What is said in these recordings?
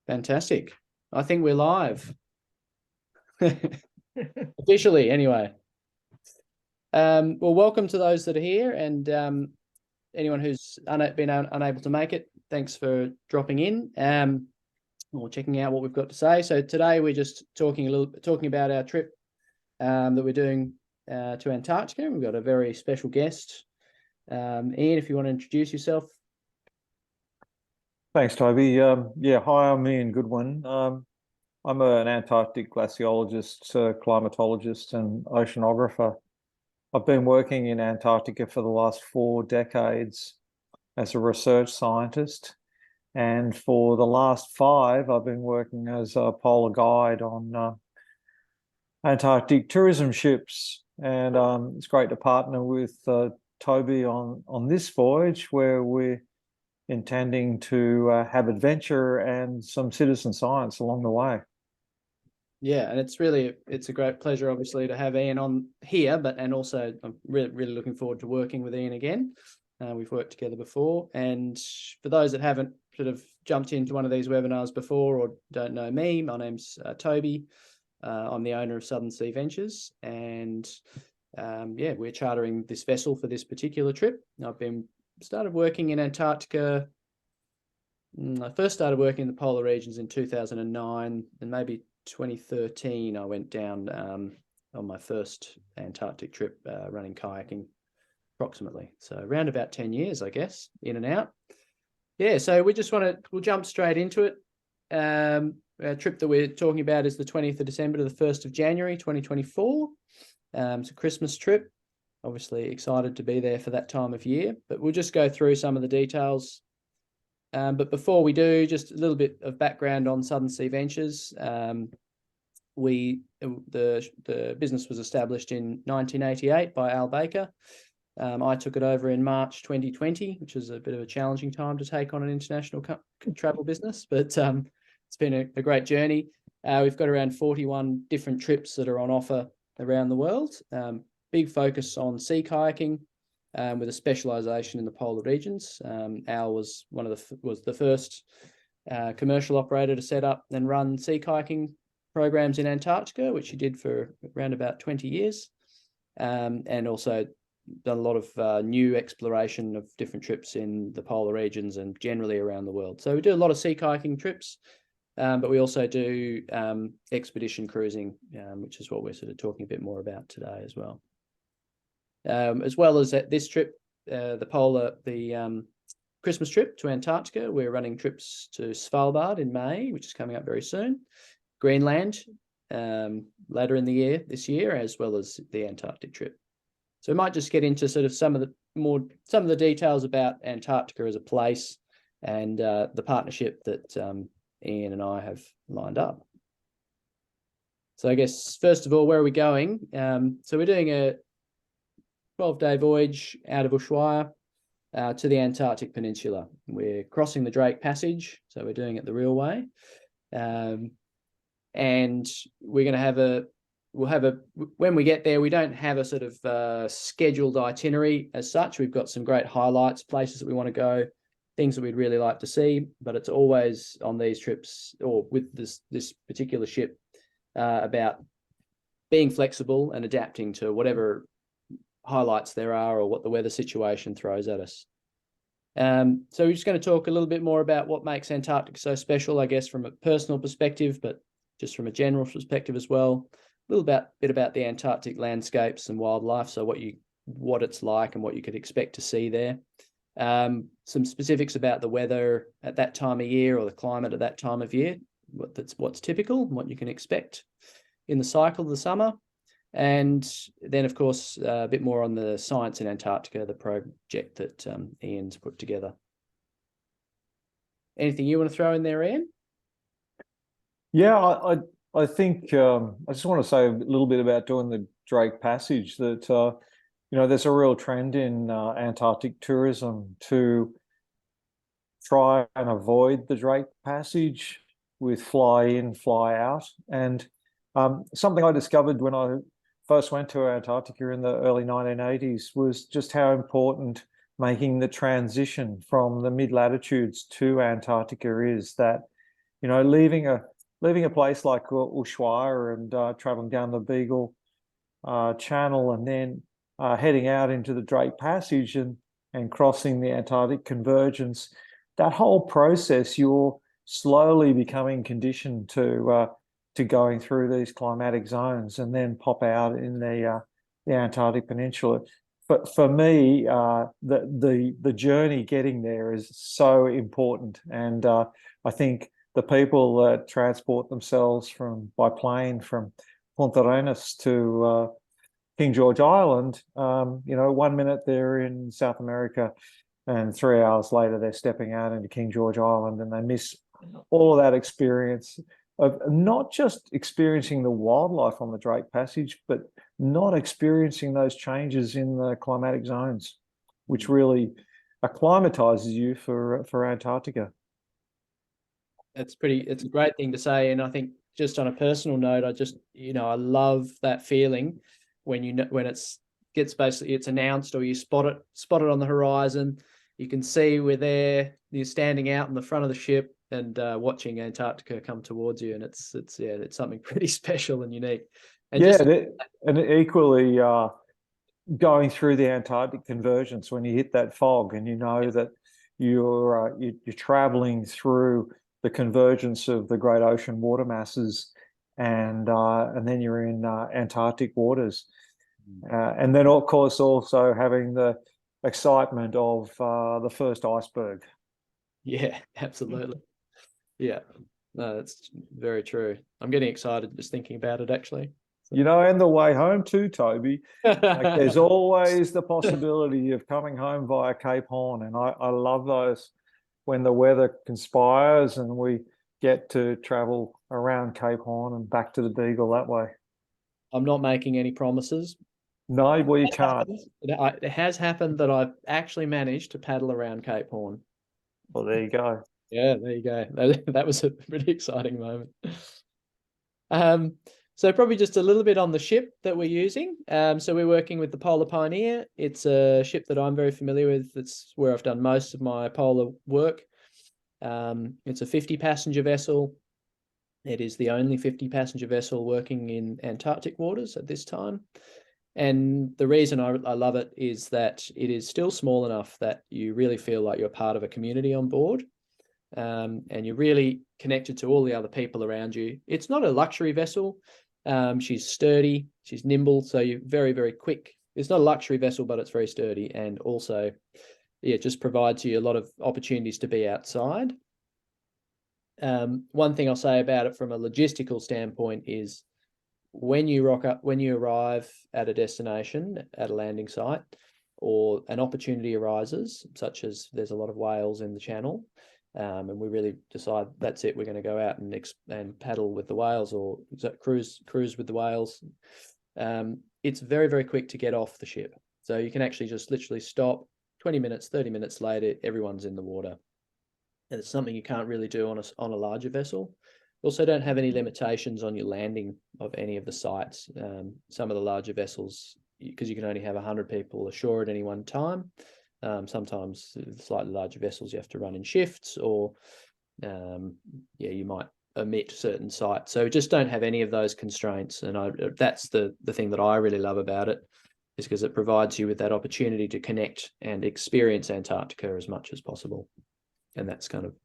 Fantastic. I think we're live. Officially, anyway. Well, welcome to those that are here, and anyone who's been unable to make it, thanks for dropping in or checking out what we've got to say. So today we're just talking about our trip that we're doing to Antarctica. We've got a very special guest. Ian, if you want to introduce yourself. Thanks, Toby. Hi, I'm Ian Goodwin. I'm an Antarctic glaciologist, climatologist, and oceanographer. I've been working in Antarctica for the last 4 decades as a research scientist. And for the last 5, I've been working as a polar guide on Antarctic tourism ships. And it's great to partner with Toby on this voyage, where we're intending to have adventure and some citizen science along the way. Yeah, and it's a great pleasure, obviously, to have Ian on here, and also I'm really looking forward to working with Ian again. We've worked together before, and for those that haven't sort of jumped into one of these webinars before or don't know me, my name's Toby. I'm the owner of Southern Sea Ventures, and we're chartering this vessel for this particular trip. I've started working in Antarctica. I first started working in the polar regions in 2009, and maybe 2013 I went down on my first Antarctic trip, running kayaking approximately. So around about 10 years, I guess, in and out. Yeah, so we'll jump straight into it. Our trip that we're talking about is the 20th of December to the 1st of January 2024. It's a Christmas trip. Obviously excited to be there for that time of year, but we'll just go through some of the details. But before we do, just a little bit of background on Southern Sea Ventures. The business was established in 1988 by Al Baker. I took it over in March 2020, which was a bit of a challenging time to take on an international travel business, but it's been a great journey. We've got around 41 different trips that are on offer around the world. Big focus on sea kayaking, with a specialisation in the polar regions. Al was the first commercial operator to set up and run sea kayaking programs in Antarctica, which he did for around about 20 years, and also done a lot of new exploration of different trips in the polar regions and generally around the world. So we do a lot of sea kayaking trips, but we also do expedition cruising, which is what we're sort of talking a bit more about today as well. As well as at this trip, the Christmas trip to Antarctica, we're running trips to Svalbard in May, which is coming up very soon, Greenland later in the year, this year, as well as the Antarctic trip. So we might just get into sort of some of the details about Antarctica as a place and the partnership that Ian and I have lined up. So I guess first of all, where are we going? So we're doing a 12-day voyage out of Ushuaia to the Antarctic Peninsula. We're crossing the Drake Passage, so we're doing it the real way. And we're going to when we get there, we don't have a sort of scheduled itinerary as such. We've got some great highlights, places that we want to go, things that we'd really like to see, but it's always on these trips or with this particular ship about being flexible and adapting to whatever highlights there are or what the weather situation throws at us. So we're just going to talk a little bit more about what makes Antarctica so special, I guess, from a personal perspective, but just from a general perspective as well. A little bit about the Antarctic landscapes and wildlife, so what it's like and what you could expect to see there. Some specifics about the weather at that time of year or the climate at that time of year, what's typical and what you can expect in the cycle of the summer. And then, of course, a bit more on the science in Antarctica, the project that Ian's put together. Anything you want to throw in there, Ian? Yeah, I think I just want to say a little bit about doing the Drake Passage, that there's a real trend in Antarctic tourism to try and avoid the Drake Passage with fly in, fly out. And something I discovered when I first went to Antarctica in the early 1980s was just how important making the transition from the mid-latitudes to Antarctica is, that leaving a place like Ushuaia and traveling down the Beagle Channel, and then heading out into the Drake Passage and crossing the Antarctic convergence. That whole process, you're slowly becoming conditioned to going through these climatic zones, and then pop out in the Antarctic Peninsula. But for me, the journey getting there is so important, and I think the people that transport themselves by plane from Punta Arenas to King George Island, 1 minute they're in South America, and 3 hours later they're stepping out into King George Island, and they miss all of that experience of not just experiencing the wildlife on the Drake Passage, but not experiencing those changes in the climatic zones, which really acclimatizes you for Antarctica. It's a great thing to say. And I think just on a personal note, I love that feeling when it's announced, or you spot it on the horizon. You can see we're there, you're standing out in the front of the ship and watching Antarctica come towards you. And it's something pretty special and unique. And and equally going through the Antarctic convergence, when you hit that fog and you know that you're traveling through the convergence of the great ocean water masses, and then you're in Antarctic waters, and then of course also having the excitement of the first iceberg. Yeah, absolutely. Yeah, no, that's very true. I'm getting excited just thinking about it, actually. And the way home too, Toby. Like, there's always the possibility of coming home via Cape Horn, and I love those when the weather conspires and we get to travel around Cape Horn and back to the Beagle that way. I'm not making any promises. No, well, you can't. It has happened that I've actually managed to paddle around Cape Horn. Well, there you go. Yeah, there you go. That was a pretty exciting moment. So probably just a little bit on the ship that we're using. So we're working with the Polar Pioneer. It's a ship that I'm very familiar with. That's where I've done most of my polar work. It's a 50-passenger vessel. It is the only 50-passenger vessel working in Antarctic waters at this time. And the reason I love it is that it is still small enough that you really feel like you're part of a community on board. And you're really connected to all the other people around you. It's not a luxury vessel. She's sturdy, she's nimble, so you're very, very quick. It's not a luxury vessel, but it's very sturdy, and also, it just provides you a lot of opportunities to be outside. One thing I'll say about it from a logistical standpoint is when you arrive at a destination, at a landing site, or an opportunity arises, such as there's a lot of whales in the channel, and we really decide that's it, we're going to go out and paddle with the whales, or cruise with the whales. It's very, very quick to get off the ship. So you can actually just literally stop, 20 minutes, 30 minutes later, everyone's in the water. And it's something you can't really do on a larger vessel. Also don't have any limitations on your landing of any of the sites. Some of the larger vessels, because you can only have 100 people ashore at any one time. Sometimes slightly larger vessels you have to run in shifts, or you might omit certain sites. So just don't have any of those constraints. And that's the thing that I really love about it, is because it provides you with that opportunity to connect and experience Antarctica as much as possible. And that's kind of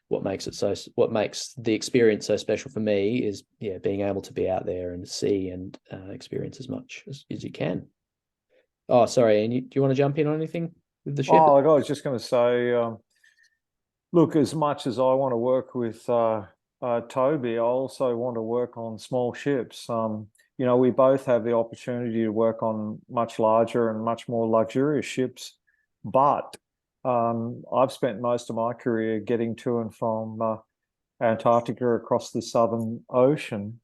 what makes the experience so special for me, is being able to be out there and see and experience as much as you can. Oh, sorry, and do you want to jump in on anything with the ship? Oh, I was just going to say, look, as much as I want to work with Toby, I also want to work on small ships. We both have the opportunity to work on much larger and much more luxurious ships, but I've spent most of my career getting to and from Antarctica across the Southern Ocean,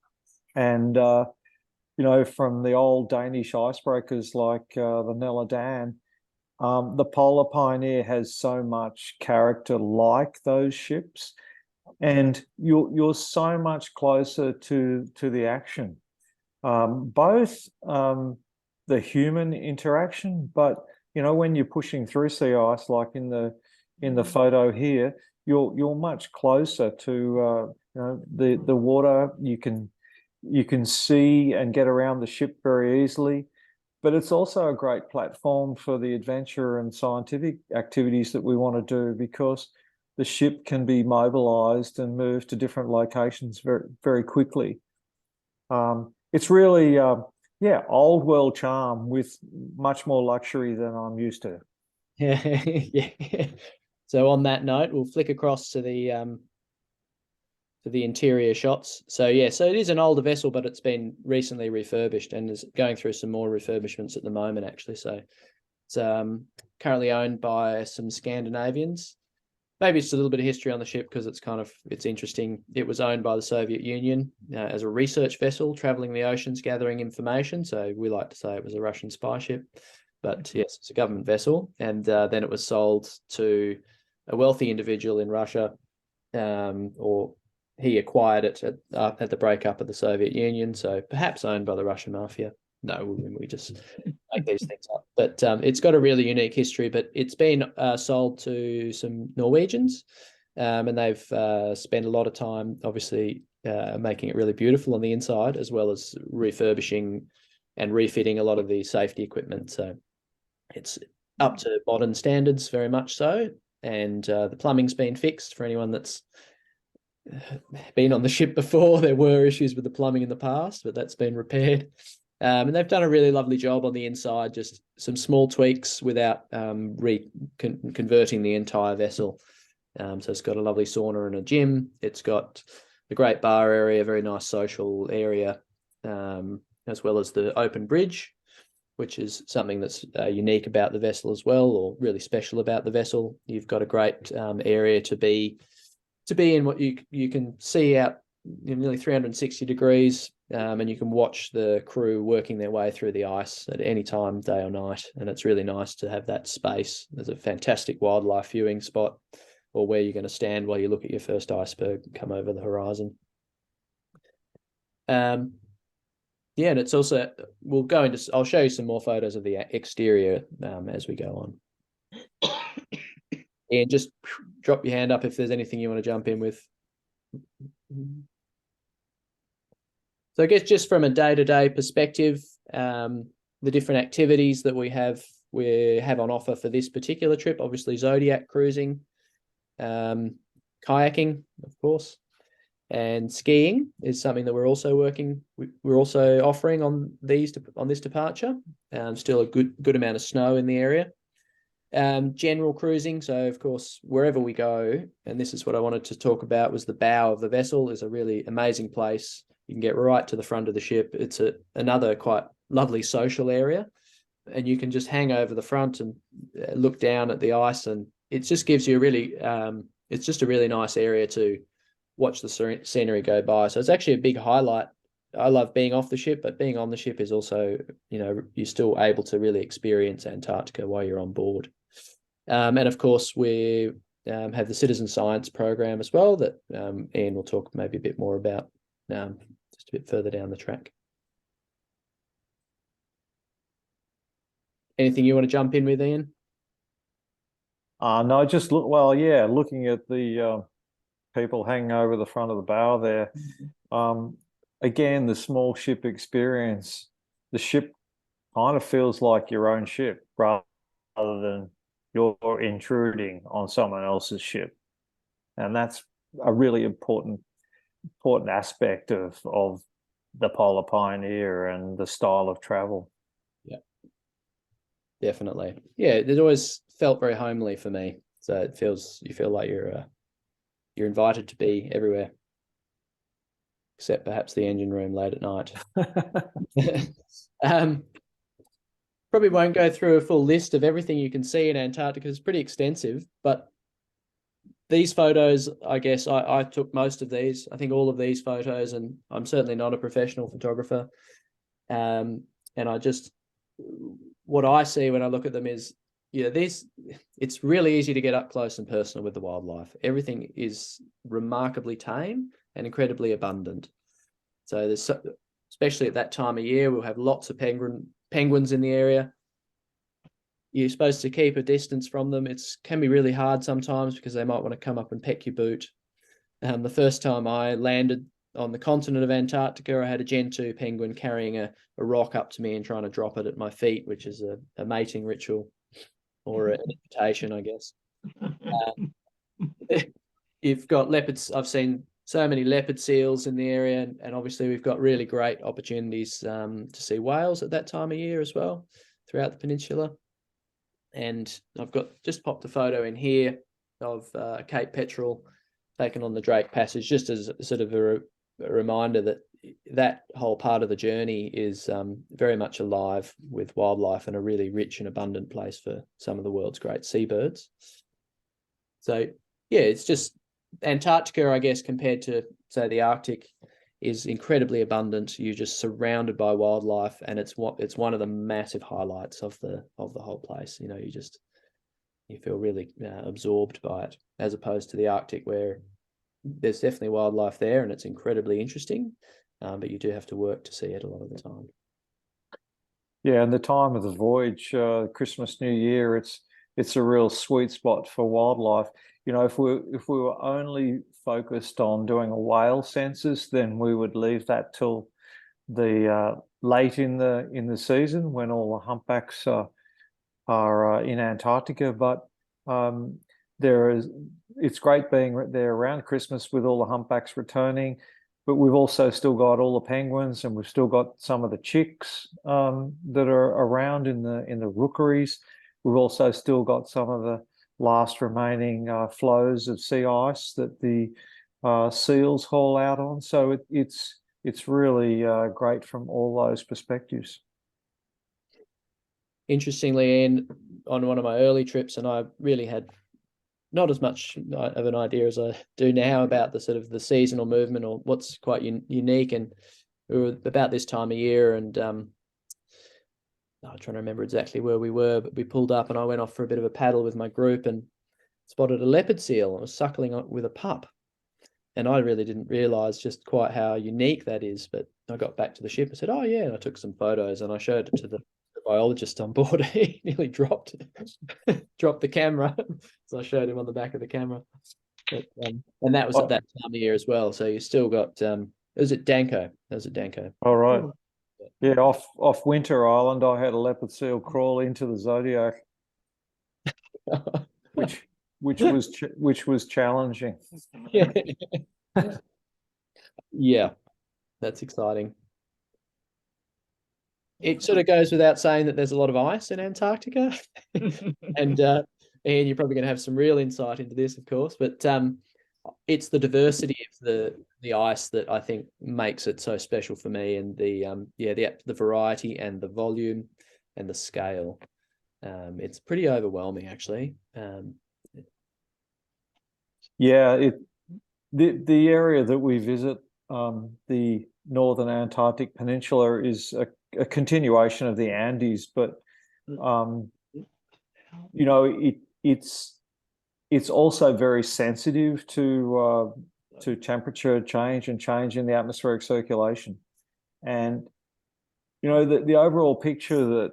and from the old Danish icebreakers like the Nella Dan, the Polar Pioneer has so much character like those ships, and you're so much closer to the action, both the human interaction, but when you're pushing through sea ice, like in the photo here, you're much closer to the water. You can see and get around the ship very easily, but it's also a great platform for the adventure and scientific activities that we want to do, because the ship can be mobilized and moved to different locations very, very quickly. It's really, yeah, old world charm with much more luxury than I'm used to. Yeah. So on that note, we'll flick across to the interior shots. So yeah, so it is an older vessel, but it's been recently refurbished and is going through some more refurbishments at the moment, actually. So it's currently owned by some Scandinavians. Maybe it's a little bit of history on the ship because it's interesting. It was owned by the Soviet Union as a research vessel traveling the oceans, gathering information. So we like to say it was a Russian spy ship, but yes, it's a government vessel. And then it was sold to a wealthy individual in Russia, or he acquired it at the breakup of the Soviet Union. So perhaps owned by the Russian mafia. No, we just make these things up. But it's got a really unique history, but it's been sold to some Norwegians, and they've spent a lot of time, obviously, making it really beautiful on the inside, as well as refurbishing and refitting a lot of the safety equipment. So it's up to modern standards, very much so. And the plumbing's been fixed for anyone that's been on the ship before. There were issues with the plumbing in the past, but that's been repaired. And they've done a really lovely job on the inside, just some small tweaks without converting the entire vessel. So it's got a lovely sauna and a gym. It's got a great bar area, very nice social area, as well as the open bridge, which is something that's unique about the vessel as well, or really special about the vessel. You've got a great area to be in, what you can see out nearly 360 degrees, and you can watch the crew working their way through the ice at any time, day or night. And it's really nice to have that space. There's a fantastic wildlife viewing spot, or where you're going to stand while you look at your first iceberg come over the horizon. Yeah, and it's also, I'll show you some more photos of the exterior as we go on. And just drop your hand up if there's anything you want to jump in with. So I guess just from a day-to-day perspective, the different activities that we have on offer for this particular trip, obviously Zodiac cruising, kayaking, of course, and skiing is something that we're also offering on this departure. Still a good amount of snow in the area. General cruising, so of course wherever we go, and this is what I wanted to talk about, was the bow of the vessel is a really amazing place. You can get right to the front of the ship. It's another quite lovely social area, and you can just hang over the front and look down at the ice, and it just gives you it's just a really nice area to watch the scenery go by. So it's actually a big highlight. I love being off the ship, but being on the ship is also, you're still able to really experience Antarctica while you're on board. And of course, we have the citizen science program as well that Ian will talk maybe a bit more about just a bit further down the track. Anything you want to jump in with, Ian? No, just looking at the people hanging over the front of the bow there. Again, the small ship experience. The ship kind of feels like your own ship rather than you're intruding on someone else's ship, and that's a really important aspect of the Polar Pioneer and the style of travel. Yeah, definitely. Yeah, it always felt very homely for me. So you feel like you're invited to be everywhere, except perhaps the engine room late at night. Probably won't go through a full list of everything you can see in Antarctica. It's pretty extensive, but these photos, I guess I took most of these. I think all of these photos, and I'm certainly not a professional photographer. And what I see when I look at them is, it's really easy to get up close and personal with the wildlife. Everything is remarkably tame and incredibly abundant. So especially at that time of year, we'll have lots of penguins in the area. you're supposed to keep a distance from them. Can be really hard sometimes because they might want to come up and peck your boot. The first time I landed on the continent of Antarctica, I had a Gen 2 penguin carrying a rock up to me and trying to drop it at my feet, which is a mating ritual or an invitation, I guess. You've got leopards. I've seen so many leopard seals in the area, and obviously we've got really great opportunities to see whales at that time of year as well throughout the peninsula. And I've just popped a photo in here of Cape Petrel taken on the Drake Passage, just as sort of a reminder that that whole part of the journey is very much alive with wildlife and a really rich and abundant place for some of the world's great seabirds. So yeah, it's just Antarctica, I guess, compared to, say, the Arctic, is incredibly abundant. You're just surrounded by wildlife, and it's one of the massive highlights of the whole place. You know, you feel really absorbed by it, as opposed to the Arctic, where there's definitely wildlife there and it's incredibly interesting, but you do have to work to see it a lot of the time. Yeah, and the time of the voyage, Christmas, New Year, it's a real sweet spot for wildlife. You know, if we were only focused on doing a whale census, then we would leave that till the late in the season when all the humpbacks are in Antarctica. But it's great being there around Christmas with all the humpbacks returning. But we've also still got all the penguins, and we've still got some of the chicks that are around in the rookeries. We've also still got some of the last remaining flows of sea ice that the seals haul out on. So it's really great from all those perspectives. Interestingly, Ian, on one of my early trips, and I really had not as much of an idea as I do now about the sort of the seasonal movement or what's quite unique. And we were about this time of year, and I'm trying to remember exactly where we were, but we pulled up and I went off for a bit of a paddle with my group and spotted a leopard seal. I was suckling with a pup, and I really didn't realize just quite how unique that is. But I got back to the ship and said, "Oh yeah," and I took some photos and I showed it to the biologist on board. He nearly dropped the camera, so I showed him on the back of the camera. But, and that was at that time of year as well. So you still got was it Danko? That was at Danko. All right. Yeah, off Winter Island, I had a leopard seal crawl into the Zodiac, which was challenging. Yeah. Yeah, that's exciting. It sort of goes without saying that there's a lot of ice in Antarctica, and you're probably going to have some real insight into this, of course. But it's the diversity of the ice that I think makes it so special for me, and the variety and the volume and the scale. It's pretty overwhelming, actually. Yeah, the area that we visit, the northern Antarctic Peninsula, is a continuation of the Andes, but you know, it's also very sensitive to temperature change and change in the atmospheric circulation. And you know, the overall picture that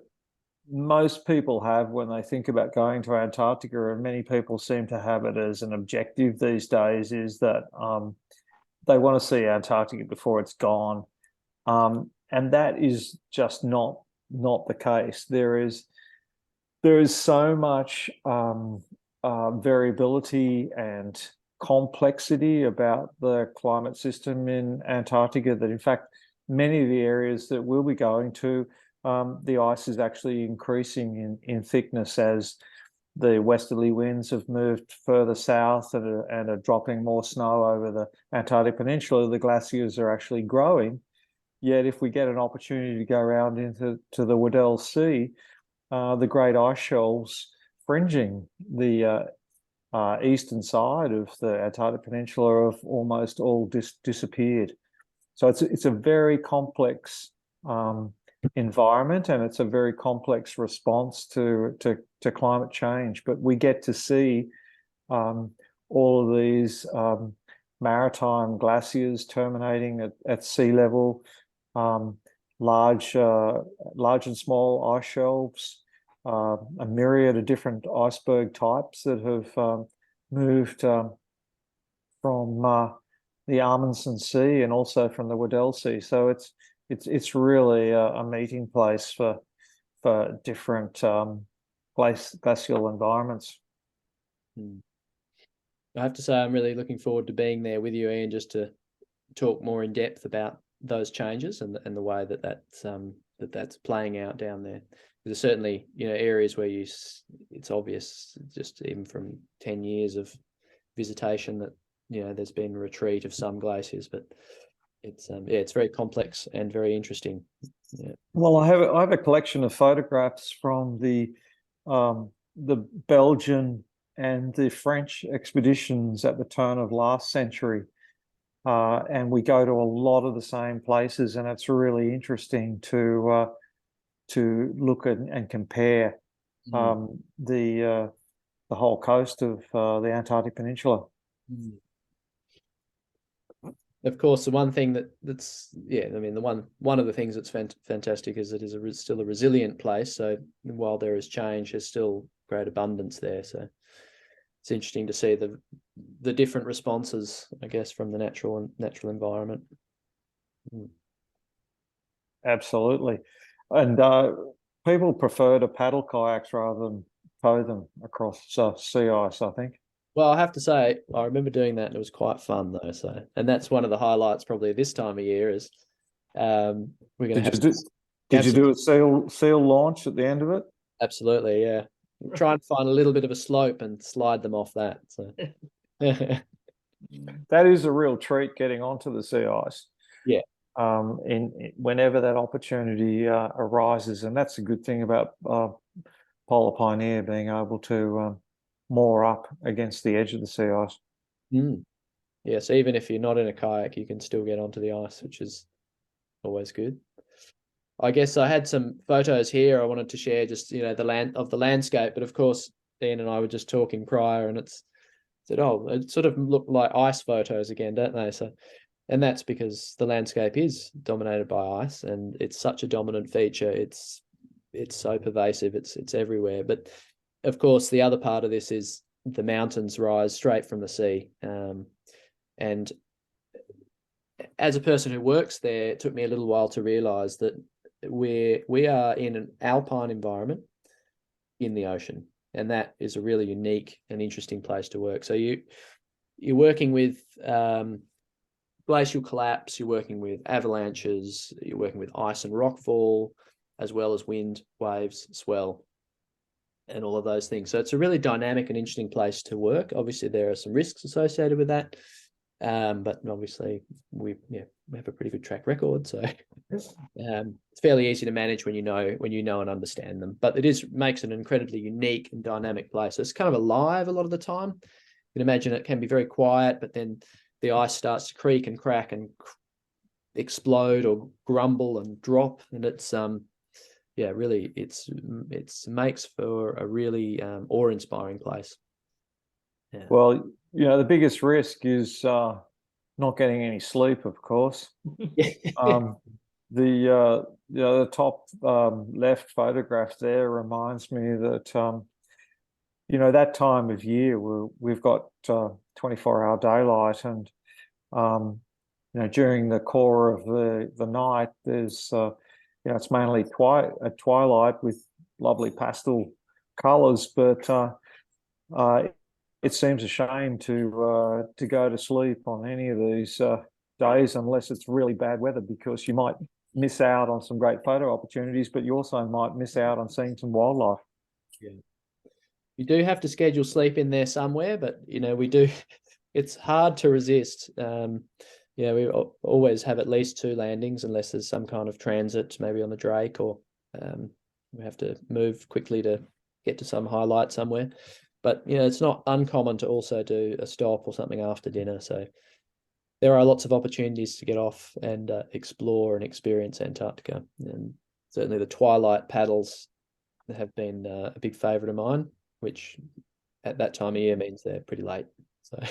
most people have when they think about going to Antarctica, and many people seem to have it as an objective these days, is that they want to see Antarctica before it's gone. And that is just not the case. There is so much variability and complexity about the climate system in Antarctica that, in fact, many of the areas that we'll be going to, the ice is actually increasing in thickness as the westerly winds have moved further south and are dropping more snow over the Antarctic Peninsula. The glaciers are actually growing. Yet if we get an opportunity to go around into the Weddell Sea, the great ice shelves fringing the eastern side of the Antarctic Peninsula have almost all disappeared. So it's a very complex environment, and it's a very complex response to climate change. But we get to see all of these maritime glaciers terminating at sea level, large and small ice shelves a myriad of different iceberg types that have moved from the Amundsen Sea and also from the Weddell Sea. So it's really a meeting place for different glacial environments. I have to say, I'm really looking forward to being there with you, Ian, just to talk more in depth about those changes and the way that's playing out down there. There's certainly, areas where it's obvious, just even from 10 years of visitation, that there's been a retreat of some glaciers, but it's very complex and very interesting. Yeah. Well, I have a collection of photographs from the Belgian and the French expeditions at the turn of last century. And we go to a lot of the same places, and it's really interesting to look at and compare the whole coast of the Antarctic Peninsula. Of course, the one thing one of the things that's fantastic is it is still a resilient place. So while there is change, there's still great abundance there. So it's interesting to see the different responses, I guess, from the natural environment. Absolutely. And people prefer to paddle kayaks rather than tow them across sea ice, I think. Well, I have to say, I remember doing that, and it was quite fun, though. So, and that's one of the highlights probably this time of year is we're going to have. Did you do a seal launch at the end of it? Absolutely, yeah. Try and find a little bit of a slope and slide them off that. So that is a real treat, getting onto the sea ice. Yeah. Whenever that opportunity arises, and that's a good thing about Polar Pioneer, being able to moor up against the edge of the sea ice. Yeah, so even if you're not in a kayak, you can still get onto the ice, which is always good. I guess I had some photos here I wanted to share, just the landscape, but of course Ian and I were just talking prior, and it sort of look like ice photos again, don't they? So, and that's because the landscape is dominated by ice, and it's such a dominant feature. It's so pervasive. It's everywhere. But of course, the other part of this is the mountains rise straight from the sea. And as a person who works there, it took me a little while to realize that we are in an alpine environment in the ocean, and that is a really unique and interesting place to work. So you're working with glacial collapse, you're working with avalanches, you're working with ice and rockfall, as well as wind, waves, swell, and all of those things. So it's a really dynamic and interesting place to work. Obviously, there are some risks associated with that, but obviously we have a pretty good track record. So it's fairly easy to manage when you know and understand them. But makes an incredibly unique and dynamic place. So it's kind of alive a lot of the time. You can imagine it can be very quiet, but then the ice starts to creak and crack and explode or grumble and drop, and it's really it makes for a really awe-inspiring place. Yeah. Well, the biggest risk is not getting any sleep, of course. The top left photograph there reminds me that that time of year we've got 24-hour daylight, and during the core of the night there's it's mainly twilight with lovely pastel colors, but it seems a shame to go to sleep on any of these days unless it's really bad weather, because you might miss out on some great photo opportunities, but you also might miss out on seeing some wildlife. Yeah. You do have to schedule sleep in there somewhere, but we do. It's hard to resist. We always have at least 2 landings, unless there's some kind of transit, maybe on the Drake, or we have to move quickly to get to some highlight somewhere. But it's not uncommon to also do a stop or something after dinner. So there are lots of opportunities to get off and explore and experience Antarctica. And certainly the twilight paddles have been a big favourite of mine, which at that time of year means they're pretty late. So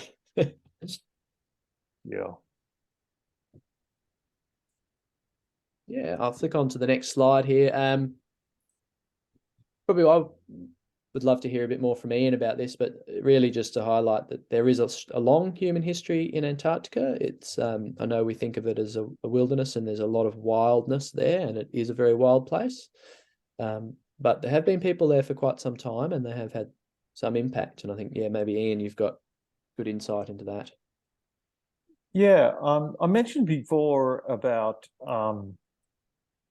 yeah, I'll flick on to the next slide here. probably I would love to hear a bit more from Ian about this, but really just to highlight that there is a long human history in Antarctica. It's I know we think of it as a wilderness, and there's a lot of wildness there, and it is a very wild place. But there have been people there for quite some time, and they have had some impact. And I think, yeah, maybe Ian, you've got good insight into that. Yeah, I mentioned before about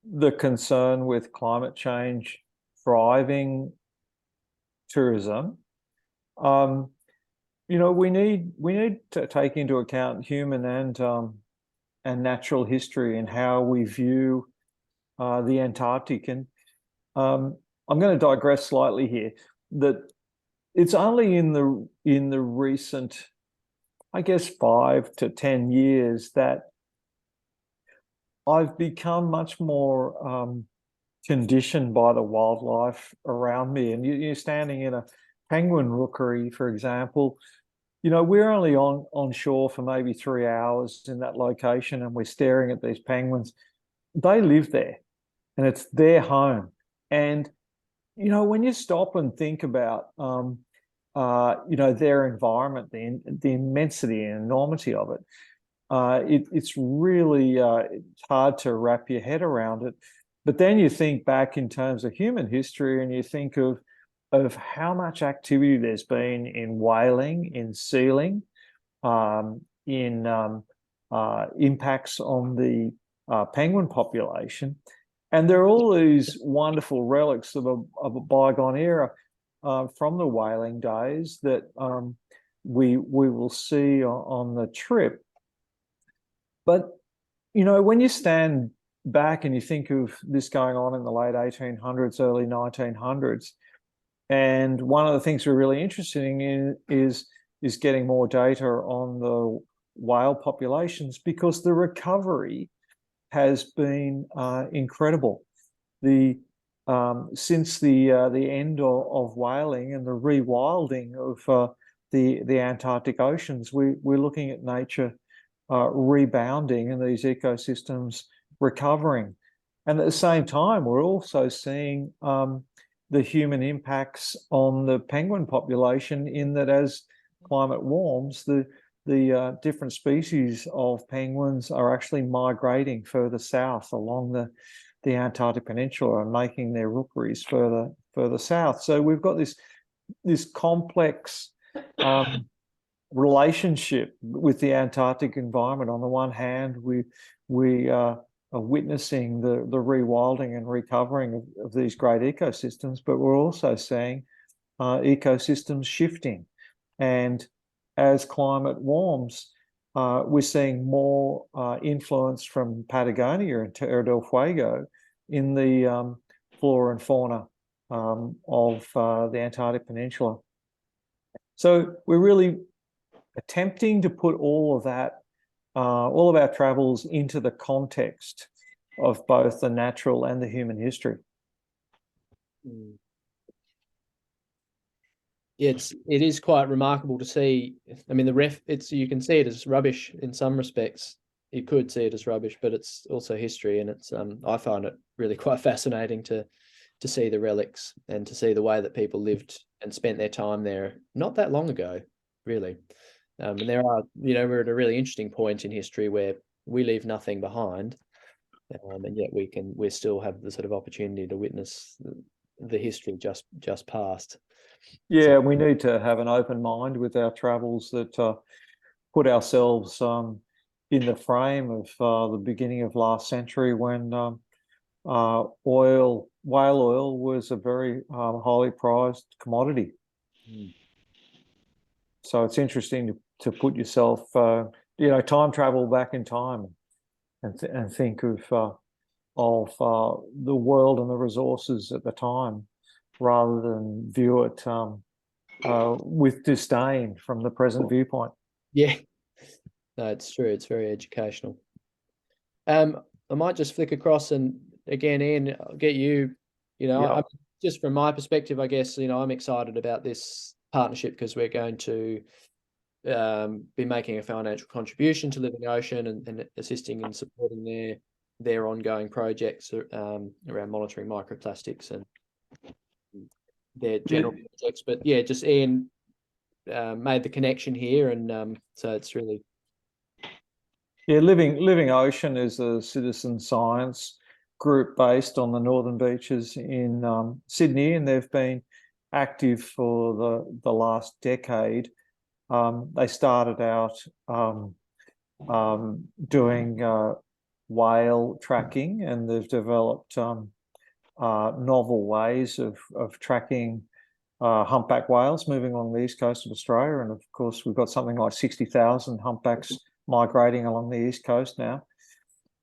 the concern with climate change driving tourism. We need to take into account human and natural history and how we view the Antarctic. And I'm going to digress slightly here. That it's only in the recent, I guess, 5 to 10 years that I've become much more conditioned by the wildlife around me. And you're standing in a penguin rookery, for example. We're only on shore for maybe 3 hours in that location, and we're staring at these penguins. They live there, and it's their home. And when you stop and think about their environment, the immensity and enormity of it, it's really hard to wrap your head around it. But then you think back in terms of human history, and you think of how much activity there's been in whaling, in sealing, in impacts on the penguin population. And there are all these wonderful relics of a bygone era from the whaling days that we will see on the trip. But, when you stand back and you think of this going on in the late 1800s, early 1900s, and one of the things we're really interested in is getting more data on the whale populations, because the recovery has been incredible. Since the end of whaling and the rewilding of the Antarctic oceans, we're looking at nature rebounding and these ecosystems recovering. And at the same time, we're also seeing the human impacts on the penguin population, in that as climate warms, the different species of penguins are actually migrating further south along the Antarctic Peninsula and making their rookeries further south. So we've got this complex relationship with the Antarctic environment. On the one hand, we are witnessing the rewilding and recovering of these great ecosystems, but we're also seeing ecosystems shifting. And as climate warms, we're seeing more influence from Patagonia and Tierra del Fuego in the flora and fauna of the Antarctic Peninsula. So we're really attempting to put all of that, all of our travels, into the context of both the natural and the human history. Yeah, it is quite remarkable to see. I mean, you can see it as rubbish in some respects. You could see it as rubbish, but it's also history, and it's I find it really quite fascinating to see the relics and to see the way that people lived and spent their time there not that long ago, really. And there are, we're at a really interesting point in history where we leave nothing behind, and yet we still have the sort of opportunity to witness the history just past. Yeah, so we need to have an open mind with our travels, that put ourselves in the frame of the beginning of last century, when whale oil was a very highly prized commodity. So it's interesting to put yourself, time travel back in time, and think of the world and the resources at the time, rather than view it with disdain from the present viewpoint. Yeah, no, it's true. It's very educational. I might just flick across, and again, Ian, I'll get you. Just from my perspective, I guess, I'm excited about this partnership because we're going to be making a financial contribution to Living Ocean and assisting and supporting their ongoing projects around monitoring microplastics and their general projects. But yeah, just Ian made the connection here, and so it's really. Yeah, Living Ocean is a citizen science group based on the northern beaches in Sydney, and they've been active for the last decade. They started out doing whale tracking, and they've developed novel ways of tracking humpback whales moving along the east coast of Australia. And of course, we've got something like 60,000 humpbacks migrating along the east coast now.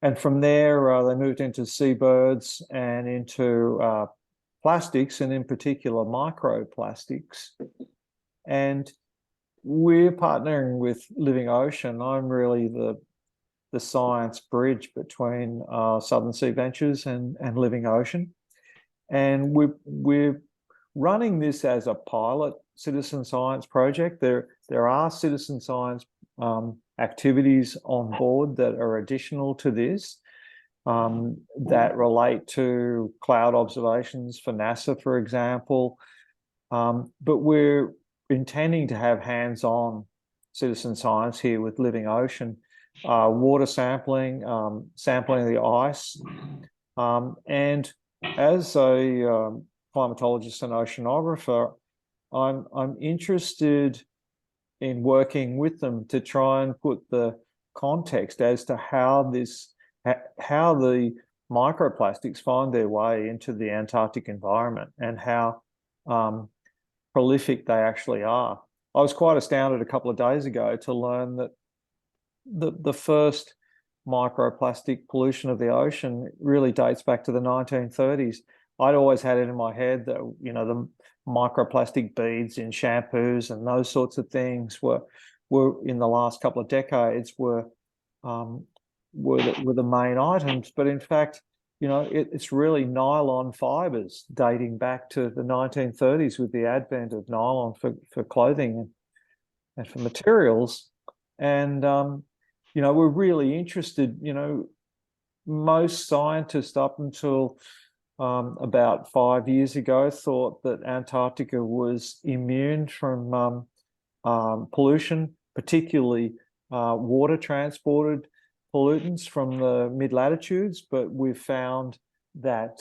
And from there, they moved into seabirds and into plastics, and in particular microplastics. And we're partnering with Living Ocean. I'm really the science bridge between Southern Sea Ventures and Living Ocean. And we're running this as a pilot citizen science project. There are citizen science activities on board that are additional to this, that relate to cloud observations for NASA, for example. But we're intending to have hands-on citizen science here with Living Ocean, water sampling, sampling of the ice. And as a climatologist and oceanographer, I'm interested in working with them to try and put the context as to how the microplastics find their way into the Antarctic environment, and how prolific they actually are. I was quite astounded a couple of days ago to learn that the first microplastic pollution of the ocean really dates back to the 1930s. I'd always had it in my head that, you know, the microplastic beads in shampoos and those sorts of things were in the last couple of decades were the main items. But in fact, you know, it's really nylon fibers dating back to the 1930s with the advent of nylon for clothing and for materials. And you know, we're really interested. You know, most scientists up until about 5 years ago thought that Antarctica was immune from pollution, particularly water transported pollutants from the mid-latitudes. But we've found that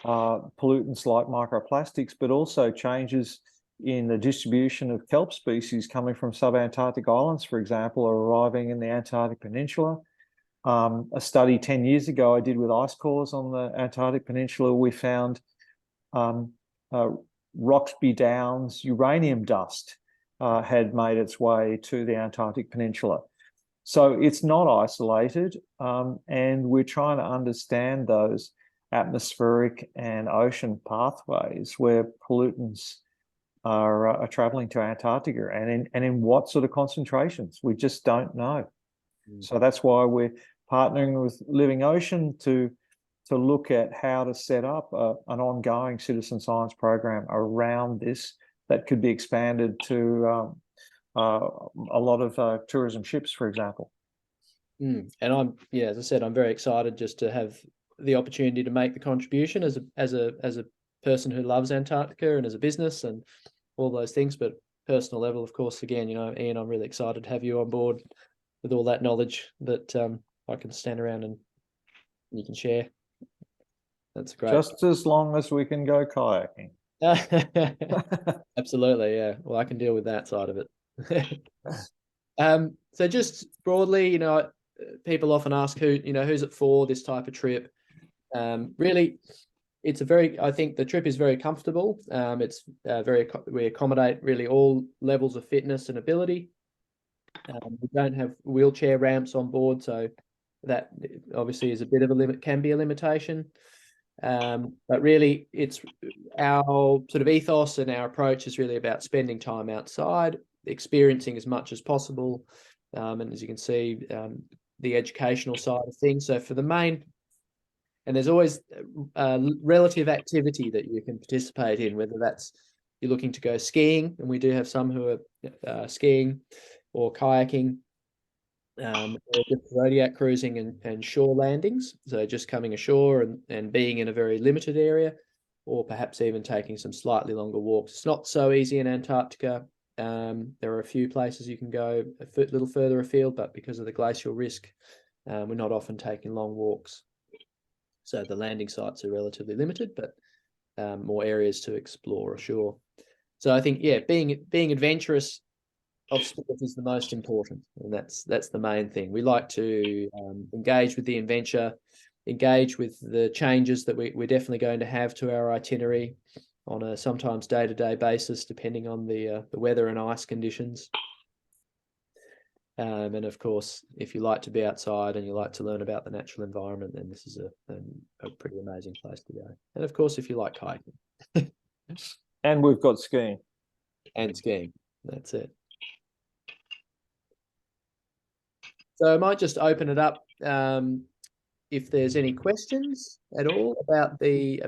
pollutants like microplastics, but also changes in the distribution of kelp species coming from subantarctic islands, for example, are arriving in the Antarctic Peninsula. A study 10 years ago I did with ice cores on the Antarctic Peninsula, we found Roxby Downs uranium dust had made its way to the Antarctic Peninsula. So it's not isolated, and we're trying to understand those atmospheric and ocean pathways where pollutants are traveling to Antarctica, and in what sort of concentrations. We just don't know. So that's why we're partnering with Living Ocean to look at how to set up an ongoing citizen science program around this that could be expanded to a lot of tourism ships, for example. And as I said, I'm very excited just to have the opportunity to make the contribution as a person who loves Antarctica, and as a business and all those things. But personal level, of course, again, you know, Ian, I'm really excited to have you on board with all that knowledge that I can stand around and you can share. That's great. Just as long as we can go kayaking. Absolutely, yeah. Well, I can deal with that side of it. So just broadly, you know, people often ask who's it for, this type of trip. Really, I think the trip is very comfortable. We accommodate really all levels of fitness and ability. We don't have wheelchair ramps on board, so that obviously is a bit of a limit, can be a limitation. But really, it's our sort of ethos and our approach is really about spending time outside, experiencing as much as possible, and as you can see, the educational side of things. So for the main, and there's always relative activity that you can participate in, whether that's you're looking to go skiing, and we do have some who are skiing, or kayaking, or just zodiac cruising and shore landings. So just coming ashore and being in a very limited area. or perhaps even taking some slightly longer walks. It's not so easy in Antarctica. There are a few places you can go a little further afield, but because of the glacial risk, we're not often taking long walks. So the landing sites are relatively limited, but more areas to explore ashore. So I think, yeah, being adventurous of sport is the most important, and that's the main thing. We like to engage with the adventure, engage with the changes that we're definitely going to have to our itinerary on a sometimes day-to-day basis, depending on the weather and ice conditions. And of course, if you like to be outside and you like to learn about the natural environment, then this is a pretty amazing place to go. And of course, if you like hiking. And we've got skiing. And skiing, that's it. So I might just open it up if there's any questions at all about the